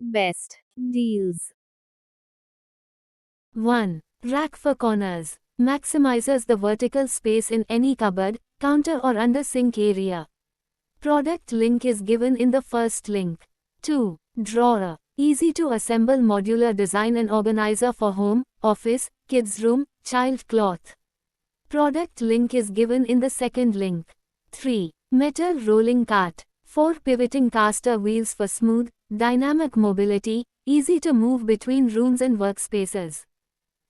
Best deals. 1. Rack for corners. Maximizes the vertical space in any cupboard, counter or under sink area. Product link is given in the first link. 2. Drawer. Easy to assemble modular design and organizer for home, office, kids room, child cloth. Product link is given in the second link. 3. Metal rolling cart. 4 pivoting caster wheels for smooth, dynamic mobility, easy to move between rooms and workspaces.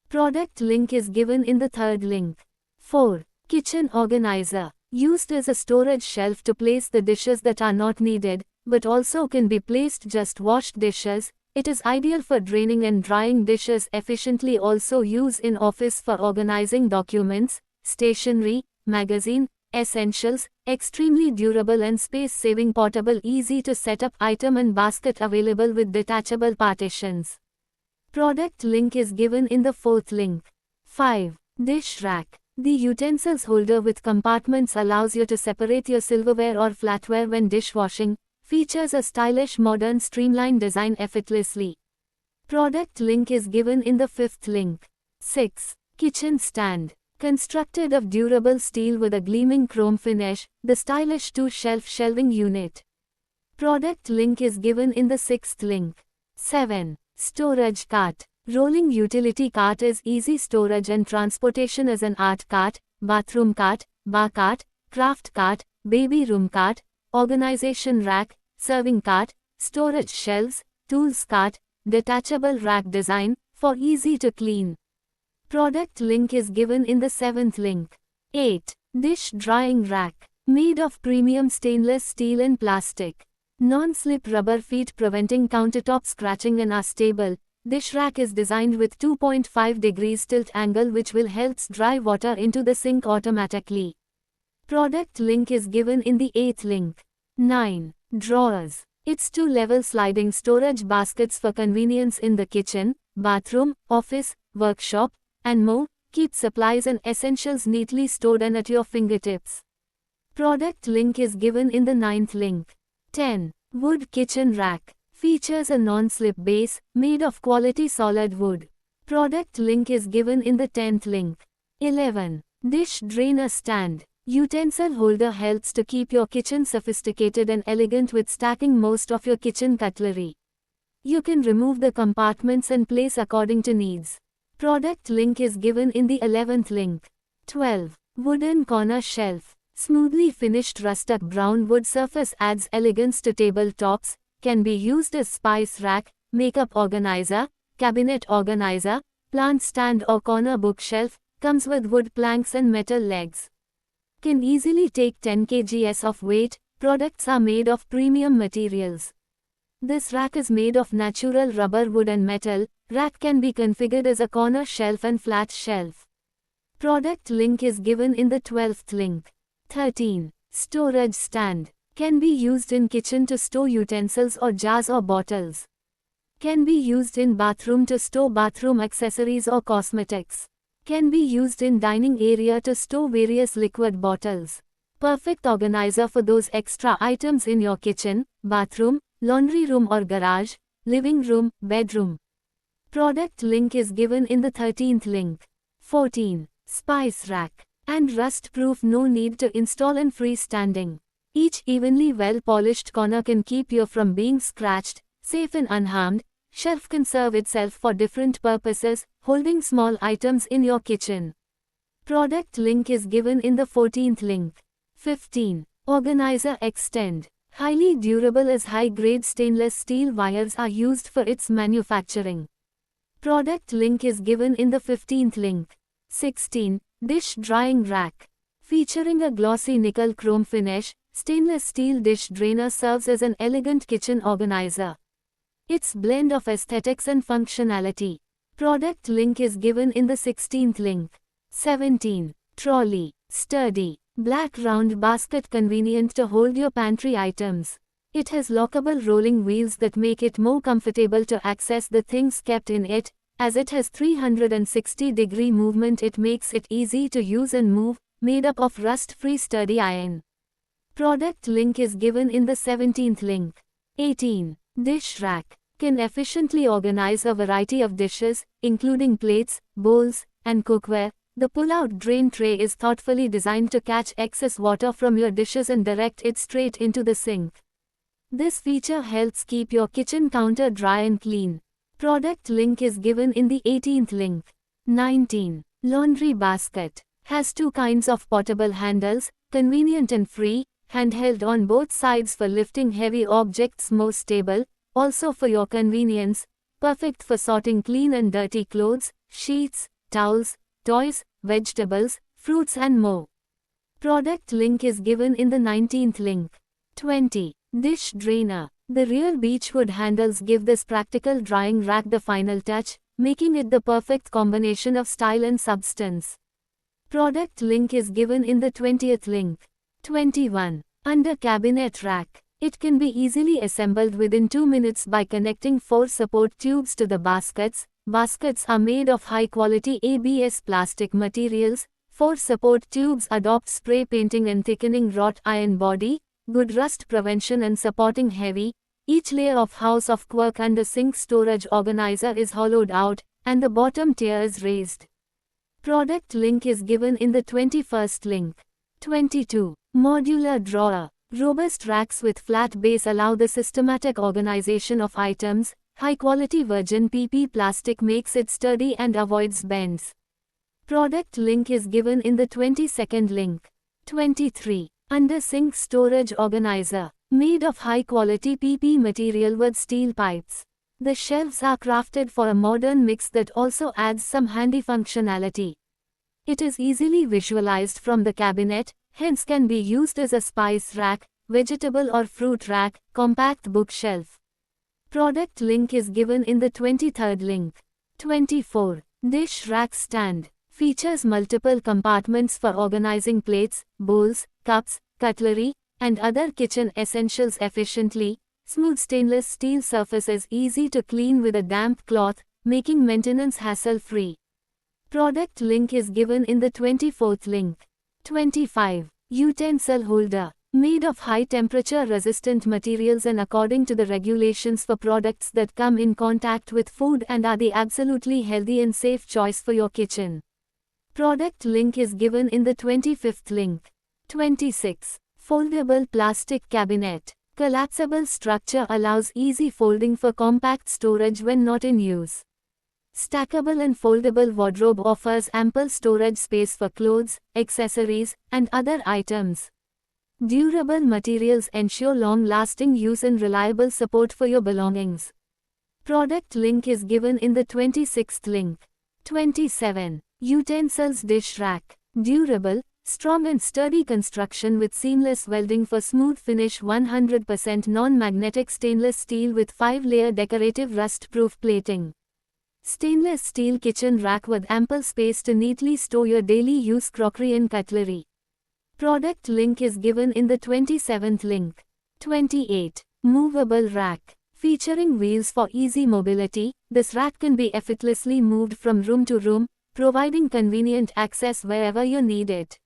Product link is given in the third link. 4. Kitchen organizer. Used as a storage shelf to place the dishes that are not needed, but also can be placed just washed dishes. It is ideal for draining and drying dishes efficiently. Also use in office for organizing documents, stationery, magazine, essentials. Extremely durable and space-saving, portable, easy to set up item and basket, available with detachable partitions. Product link is given in the fourth link. 5. Dish rack. The utensils holder with compartments allows you to separate your silverware or flatware when dishwashing. Features a stylish, modern, streamlined design effortlessly. Product link is given in the fifth link. 6. Kitchen stand. Constructed of durable steel with a gleaming chrome finish, the stylish 2-shelf shelving unit. Product link is given in the sixth link. 7. Storage cart. Rolling utility cart is easy storage and transportation as an art cart, bathroom cart, bar cart, craft cart, baby room cart, organization rack, serving cart, storage shelves, tools cart, detachable rack design, for easy to clean. Product link is given in the seventh link. 8. Dish drying rack. Made of premium stainless steel and plastic. Non-slip rubber feet preventing countertop scratching and are stable. Dish rack is designed with 2.5 degrees tilt angle which will helps dry water into the sink automatically. Product link is given in the 8th link. 9. Drawers. It's 2-level sliding storage baskets for convenience in the kitchen, bathroom, office, workshop, and more. Keep supplies and essentials neatly stored and at your fingertips. Product link is given in the 9th link. 10. Wood kitchen rack. Features a non-slip base, made of quality solid wood. Product link is given in the 10th link. 11. Dish drainer stand. Utensil holder helps to keep your kitchen sophisticated and elegant with stacking most of your kitchen cutlery. You can remove the compartments and place according to needs. Product link is given in the 11th link. 12. Wooden corner shelf. Smoothly finished rustic brown wood surface adds elegance to tabletops, can be used as spice rack, makeup organizer, cabinet organizer, plant stand or corner bookshelf, comes with wood planks and metal legs. Can easily take 10 kgs of weight. Products are made of premium materials. This rack is made of natural rubber, wood and metal. Rack can be configured as a corner shelf and flat shelf. Product link is given in the 12th link. 13. Storage stand. Can be used in kitchen to store utensils or jars or bottles. Can be used in bathroom to store bathroom accessories or cosmetics. Can be used in dining area to store various liquid bottles. Perfect organizer for those extra items in your kitchen, bathroom, laundry room or garage, living room, bedroom. Product link is given in the 13th link. 14. Spice rack. And rust-proof, no need to install and freestanding. Each evenly well-polished corner can keep you from being scratched, safe and unharmed. Shelf can serve itself for different purposes, holding small items in your kitchen. Product link is given in the 14th link. 15. Organizer extend. Highly durable as high-grade stainless steel wires are used for its manufacturing. Product link is given in the 15th link. 16. Dish drying rack. Featuring a glossy nickel chrome finish, stainless steel dish drainer serves as an elegant kitchen organizer. Its blend of aesthetics and functionality. Product link is given in the 16th link. 17. Trolley. Sturdy. Black round basket convenient to hold your pantry items. It has lockable rolling wheels that make it more comfortable to access the things kept in it. As it has 360-degree movement, it makes it easy to use and move, made up of rust-free sturdy iron. Product link is given in the 17th link. 18. Dish rack. can efficiently organize a variety of dishes, including plates, bowls, and cookware. The pull-out drain tray is thoughtfully designed to catch excess water from your dishes and direct it straight into the sink. This feature helps keep your kitchen counter dry and clean. Product link is given in the 18th link. 19. Laundry basket. Has two kinds of portable handles, convenient and free, handheld on both sides for lifting heavy objects, more stable, also for your convenience, perfect for sorting clean and dirty clothes, sheets, towels, toys, vegetables, fruits and more. Product link is given in the 19th link. 20. Dish drainer. The rear beechwood handles give this practical drying rack the final touch, making it the perfect combination of style and substance. Product link is given in the 20th link. 21. Under cabinet rack. It can be easily assembled within 2 minutes by connecting 4 support tubes to the baskets. Baskets are made of high-quality ABS plastic materials. 4 support tubes adopt spray painting and thickening wrought iron body, good rust prevention and supporting heavy. Each layer of House of Quirk under sink storage organizer is hollowed out, and the bottom tier is raised. Product link is given in the 21st link. 22. Modular drawer. Robust racks with flat base allow the systematic organization of items. High-quality virgin PP plastic makes it sturdy and avoids bends. Product link is given in the 22nd link. 23. Under sink storage organizer. Made of high-quality PP material with steel pipes. The shelves are crafted for a modern mix that also adds some handy functionality. It is easily visualized from the cabinet, hence can be used as a spice rack, vegetable or fruit rack, compact bookshelf. Product link is given in the 23rd link. 24. Dish rack stand. Features multiple compartments for organizing plates, bowls, cups, cutlery, and other kitchen essentials efficiently. Smooth stainless steel surface is easy to clean with a damp cloth, making maintenance hassle-free. Product link is given in the 24th link. 25. Utensil holder. Made of high-temperature resistant materials and according to the regulations for products that come in contact with food and are the absolutely healthy and safe choice for your kitchen. Product link is given in the 25th link. 26. Foldable plastic cabinet. Collapsible structure allows easy folding for compact storage when not in use. Stackable and foldable wardrobe offers ample storage space for clothes, accessories, and other items. Durable materials ensure long-lasting use and reliable support for your belongings. Product link is given in the 26th link. 27. Utensils dish rack. Durable, strong and sturdy construction with seamless welding for smooth finish. 100% non-magnetic stainless steel with 5-layer decorative rust-proof plating. Stainless steel kitchen rack with ample space to neatly store your daily use crockery and cutlery. Product link is given in the 27th link. 28. Movable rack. Featuring wheels for easy mobility, this rack can be effortlessly moved from room to room, providing convenient access wherever you need it.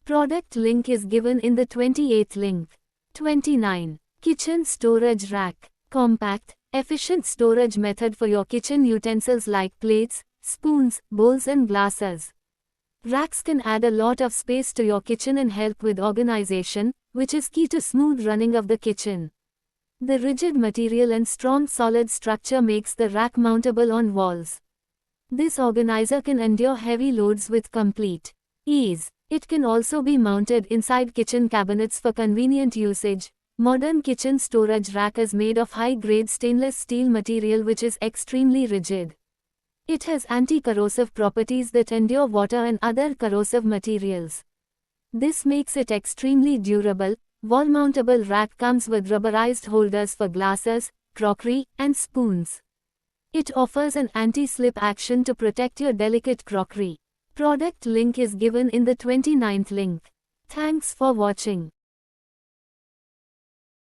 Product link is given in the 28th link. 29. Kitchen storage rack. Compact, efficient storage method for your kitchen utensils like plates, spoons, bowls and glasses. Racks can add a lot of space to your kitchen and help with organization, which is key to smooth running of the kitchen. The rigid material and strong solid structure makes the rack mountable on walls. This organizer can endure heavy loads with complete ease. It can also be mounted inside kitchen cabinets for convenient usage. Modern kitchen storage rack is made of high-grade stainless steel material which is extremely rigid. It has anti-corrosive properties that endure water and other corrosive materials. This makes it extremely durable. Wall-mountable rack comes with rubberized holders for glasses, crockery, and spoons. It offers an anti-slip action to protect your delicate crockery. Product link is given in the 29th link. Thanks for watching.